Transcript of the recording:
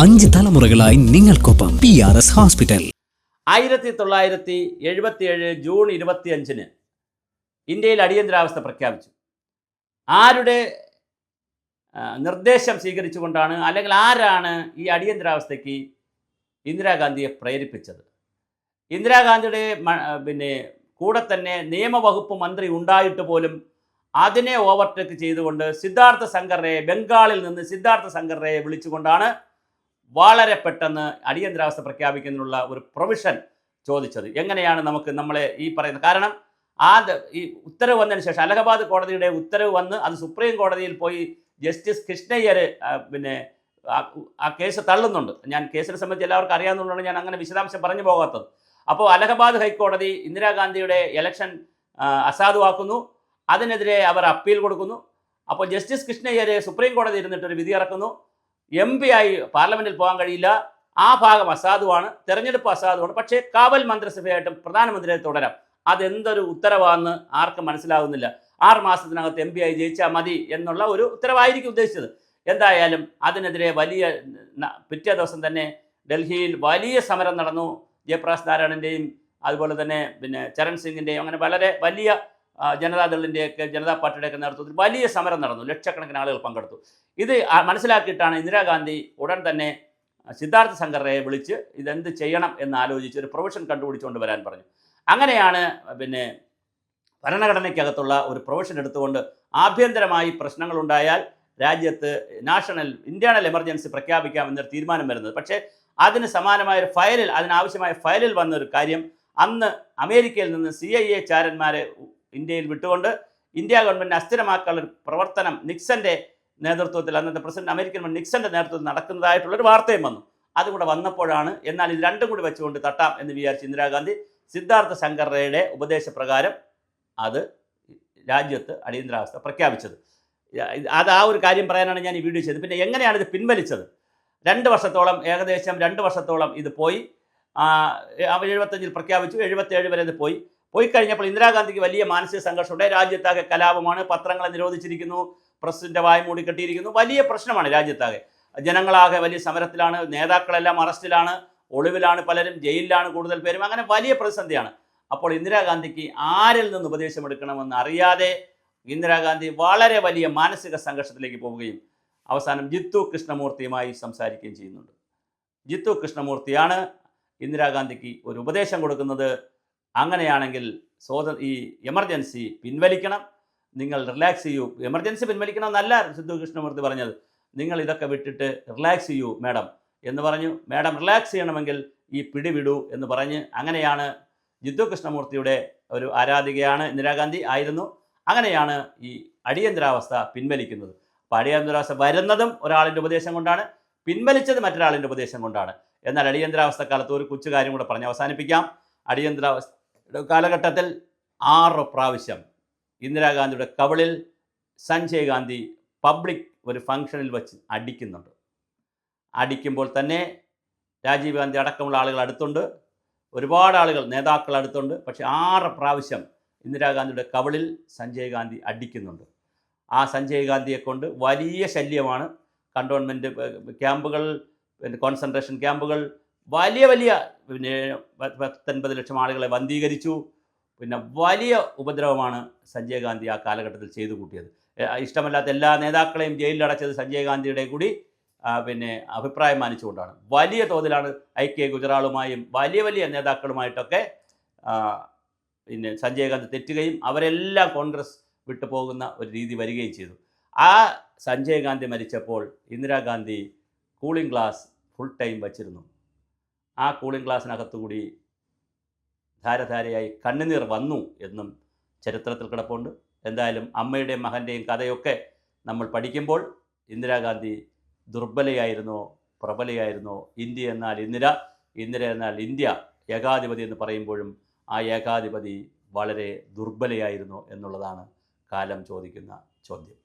5 തലമുറകളായി നിങ്ങൾക്കൊപ്പം PRS hospital. 1977 June 25 ഇന്ത്യയിൽ അടിയന്തരാവസ്ഥ പ്രഖ്യാപിച്ചു. ആരുടെ നിർദ്ദേശം സ്വീകരിച്ചുകൊണ്ടാണ്, അല്ലെങ്കിൽ ആരാണ് ഈ അടിയന്തരാവസ്ഥയ്ക്ക് ഇന്ദിരാഗാന്ധിയെ പ്രേരിപ്പിച്ചത്? ഇന്ദിരാഗാന്ധിയുടെ കൂടെ തന്നെ നിയമവകുപ്പ് മന്ത്രി ഉണ്ടായിട്ട് പോലും അതിനെ ഓവർടേക്ക് ചെയ്തുകൊണ്ട് ബംഗാളിൽ നിന്ന് സിദ്ധാർത്ഥ സങ്കർ റയെ വിളിച്ചുകൊണ്ടാണ് വളരെ പെട്ടെന്ന് അടിയന്തരാവസ്ഥ പ്രഖ്യാപിക്കുന്നതിനുള്ള ഒരു പ്രൊവിഷൻ ചോദിച്ചത്. എങ്ങനെയാണ് നമ്മളെ ഈ പറയുന്നത്? കാരണം ഈ ഉത്തരവ് വന്നതിന് ശേഷം അലഹബാദ് കോടതിയുടെ ഉത്തരവ് വന്ന് അത് സുപ്രീം കോടതിയിൽ പോയി ജസ്റ്റിസ് കൃഷ്ണയ്യർ ആ കേസ് തള്ളുന്നുണ്ട്. ഞാൻ കേസിനെ സംബന്ധിച്ച് എല്ലാവർക്കും അറിയാവുന്നതുകൊണ്ടാണ് ഞാൻ അങ്ങനെ വിശദാംശം പറഞ്ഞു പോകാത്തത്. അപ്പോൾ അലഹബാദ് ഹൈക്കോടതി ഇന്ദിരാഗാന്ധിയുടെ ഇലക്ഷൻ അസാധുവാക്കുന്നു. അതിനെതിരെ അവർ അപ്പീൽ കൊടുക്കുന്നു. അപ്പോൾ ജസ്റ്റിസ് കൃഷ്ണയ്യർ സുപ്രീം കോടതി ഇരുന്നിട്ടൊരു വിധി ഇറക്കുന്നു. MP ആയി പാർലമെൻറ്റിൽ പോകാൻ കഴിയില്ല, ആ ഭാഗം അസാധുവാണ്, തെരഞ്ഞെടുപ്പ് അസാധുവാണ്, പക്ഷേ കാവൽ മന്ത്രിസഭയായിട്ടും പ്രധാനമന്ത്രിയെ തുടരാം. അതെന്തൊരു ഉത്തരവാണെന്ന് ആർക്കും മനസ്സിലാകുന്നില്ല. 6 മാസത്തിനകത്ത് MP ആയി ജയിച്ചാൽ മതി എന്നുള്ള ഒരു ഉത്തരവായിരിക്കും ഉദ്ദേശിച്ചത്. എന്തായാലും അതിനെതിരെ പിറ്റേ ദിവസം തന്നെ ഡൽഹിയിൽ വലിയ സമരം നടന്നു. ജയപ്രകാശ് നാരായണൻ്റെയും അതുപോലെ തന്നെ ചരൺ സിംഗിൻ്റെയും അങ്ങനെ വളരെ വലിയ ജനതാദളിൻ്റെയൊക്കെ ജനതാ പാർട്ടിയുടെയൊക്കെ നേതൃത്വത്തിൽ വലിയ സമരം നടന്നു. ലക്ഷക്കണക്കിന് ആളുകൾ പങ്കെടുത്തു. ഇത് മനസ്സിലാക്കിയിട്ടാണ് ഇന്ദിരാഗാന്ധി ഉടൻ തന്നെ സിദ്ധാർത്ഥ സങ്കർ റയെ വിളിച്ച് ഇതെന്ത് ചെയ്യണം എന്ന് ആലോചിച്ച് ഒരു പ്രൊവിഷൻ കണ്ടുപിടിച്ചുകൊണ്ട് വരാൻ പറഞ്ഞു. അങ്ങനെയാണ് ഭരണഘടനയ്ക്കകത്തുള്ള ഒരു പ്രൊവിഷൻ എടുത്തുകൊണ്ട് ആഭ്യന്തരമായി പ്രശ്നങ്ങളുണ്ടായാൽ രാജ്യത്ത് ഇന്റേണൽ എമർജൻസി പ്രഖ്യാപിക്കാമെന്നൊരു തീരുമാനം വരുന്നത്. പക്ഷേ അതിന് സമാനമായ അതിനാവശ്യമായ ഫയലിൽ വന്നൊരു കാര്യം, അന്ന് അമേരിക്കയിൽ നിന്ന് CIA ചാരന്മാരെ ഇന്ത്യയിൽ വിട്ടുകൊണ്ട് ഇന്ത്യ ഗവൺമെൻറ് അസ്ഥിരമാക്കാനുള്ള പ്രവർത്തനം നിക്സന്റെ നേതൃത്വത്തിൽ, അന്നത്തെ പ്രസിഡന്റ് അമേരിക്കൻ നിക്സന്റെ നേതൃത്വത്തിൽ നടക്കുന്നതായിട്ടുള്ളൊരു വാർത്തയും വന്നു. അതുകൂടെ വന്നപ്പോഴാണ് എന്നാൽ ഇത് രണ്ടും കൂടി വെച്ചുകൊണ്ട് തട്ടാം എന്ന് വിചാരിച്ച് ഇന്ദിരാഗാന്ധി സിദ്ധാർത്ഥ സങ്കർ-റയുടെ ഉപദേശപ്രകാരം അത് രാജ്യത്ത് അടിയന്തരാവസ്ഥ പ്രഖ്യാപിച്ചത്. ആ ഒരു കാര്യം പറയാനാണ് ഞാൻ ഈ വീഡിയോ ചെയ്തത്. പിന്നെ എങ്ങനെയാണ് ഇത് പിൻവലിച്ചത്? ഏകദേശം 2 വർഷത്തോളം ഇത് പോയി. 75 പ്രഖ്യാപിച്ചു, 77 വരെ ഇത് പോയി കഴിഞ്ഞപ്പോൾ ഇന്ദിരാഗാന്ധിക്ക് വലിയ മാനസിക സംഘർഷമുണ്ടായി. രാജ്യത്താകെ കലാപമാണ്, പത്രങ്ങളെ നിരോധിച്ചിരിക്കുന്നു, പ്രസിഡന്റ് വായ് മൂടിക്കെട്ടിയിരിക്കുന്നു, വലിയ പ്രശ്നമാണ് രാജ്യത്താകെ. ജനങ്ങളാകെ വലിയ സമരത്തിലാണ്, നേതാക്കളെല്ലാം അറസ്റ്റിലാണ്, ഒളിവിലാണ്, പലരും ജയിലിലാണ്, കൂടുതൽ പേരും. അങ്ങനെ വലിയ പ്രതിസന്ധിയാണ്. അപ്പോൾ ഇന്ദിരാഗാന്ധിക്ക് ആരിൽ നിന്ന് ഉപദേശമെടുക്കണമെന്ന് അറിയാതെ ഇന്ദിരാഗാന്ധി വളരെ വലിയ മാനസിക സംഘർഷത്തിലേക്ക് പോവുകയും അവസാനം ജിത്തു കൃഷ്ണമൂർത്തിയുമായി സംസാരിക്കുകയും ചെയ്യുന്നുണ്ട്. ജിത്തു കൃഷ്ണമൂർത്തിയാണ് ഇന്ദിരാഗാന്ധിക്ക് ഒരു ഉപദേശം കൊടുക്കുന്നത്. അങ്ങനെയാണെങ്കിൽ ഈ എമർജൻസി പിൻവലിക്കണം, നിങ്ങൾ റിലാക്സ് ചെയ്യൂ. എമർജൻസി പിൻവലിക്കണം എന്നല്ല ജിത്തു കൃഷ്ണമൂർത്തി പറഞ്ഞത്, നിങ്ങൾ ഇതൊക്കെ വിട്ടിട്ട് റിലാക്സ് ചെയ്യൂ മാഡം എന്ന് പറഞ്ഞു. മാഡം റിലാക്സ് ചെയ്യണമെങ്കിൽ ഈ പിടിവിടൂ എന്ന് പറഞ്ഞ്, അങ്ങനെയാണ് ജിത്തു കൃഷ്ണമൂർത്തിയുടെ ഒരു ആരാധികയാണ് ഇന്ദിരാഗാന്ധി ആയിരുന്നു. അങ്ങനെയാണ് ഈ അടിയന്തരാവസ്ഥ പിൻവലിക്കുന്നത്. അപ്പോൾ അടിയന്തരാവസ്ഥ വരുന്നതും ഒരാളിൻ്റെ ഉപദേശം കൊണ്ടാണ്, പിൻവലിച്ചത് മറ്റൊരാളിൻ്റെ ഉപദേശം കൊണ്ടാണ്. എന്നാൽ അടിയന്തരാവസ്ഥ കാലത്ത് ഒരു കൊച്ചു കാര്യം കൂടെ പറഞ്ഞ് അവസാനിപ്പിക്കാം. അടിയന്തരാവസ്ഥ കാലഘട്ടത്തിൽ 6 പ്രാവശ്യം ഇന്ദിരാഗാന്ധിയുടെ കവിളിൽ സഞ്ജയ് ഗാന്ധി പബ്ലിക് ഒരു ഫംഗ്ഷനിൽ വെച്ച് അടിക്കുന്നുണ്ട്. അടിക്കുമ്പോൾ തന്നെ രാജീവ് ഗാന്ധി അടക്കമുള്ള ആളുകൾ അടുത്തുണ്ട്, ഒരുപാട് ആളുകൾ നേതാക്കൾ അടുത്തുണ്ട്. പക്ഷേ 6 പ്രാവശ്യം ഇന്ദിരാഗാന്ധിയുടെ കവിളിൽ സഞ്ജയ് ഗാന്ധി അടിക്കുന്നുണ്ട്. ആ സഞ്ജയ് ഗാന്ധിയെ കൊണ്ട് വലിയ ശല്യമാണ്. കണ്ടോൺമെൻറ്റ് ക്യാമ്പുകൾ, കോൺസെൻട്രേഷൻ ക്യാമ്പുകൾ, വലിയ 19 ലക്ഷം ആളുകളെ വന്ധീകരിച്ചു. വലിയ ഉപദ്രവമാണ് സഞ്ജയ് ഗാന്ധി ആ കാലഘട്ടത്തിൽ ചെയ്തു കൂട്ടിയത്. ഇഷ്ടമല്ലാത്ത എല്ലാ നേതാക്കളെയും ജയിലിലടച്ചത് സഞ്ജയ് ഗാന്ധിയുടെ കൂടി അഭിപ്രായം മാനിച്ചുകൊണ്ടാണ്. വലിയ തോതിലാണ് IK ഗുജറാളുമായും വലിയ നേതാക്കളുമായിട്ടൊക്കെ സഞ്ജയ് ഗാന്ധി തെറ്റുകയും അവരെല്ലാം കോൺഗ്രസ് വിട്ടു പോകുന്ന ഒരു രീതി വരികയും ചെയ്തു. ആ സഞ്ജയ് ഗാന്ധി മരിച്ചപ്പോൾ Indira Gandhi cooling glass full time വച്ചിരുന്നു. ആ കൂളിംഗ് ഗ്ലാസ്സിനകത്തുകൂടി ധാരധാരയായി കണ്ണുനീർ വന്നു എന്നും ചരിത്രത്തിൽ കിടപ്പുണ്ട്. എന്തായാലും അമ്മയുടെയും മകൻ്റെയും കഥയൊക്കെ നമ്മൾ പഠിക്കുമ്പോൾ ഇന്ദിരാഗാന്ധി ദുർബലയായിരുന്നോ പ്രബലയായിരുന്നോ? ഇന്ത്യ എന്നാൽ ഇന്ദിര എന്നാൽ ഇന്ത്യ, ഏകാധിപതി എന്ന് പറയുമ്പോഴും ആ ഏകാധിപതി വളരെ ദുർബലയായിരുന്നോ എന്നുള്ളതാണ് കാലം ചോദിക്കുന്ന ചോദ്യം.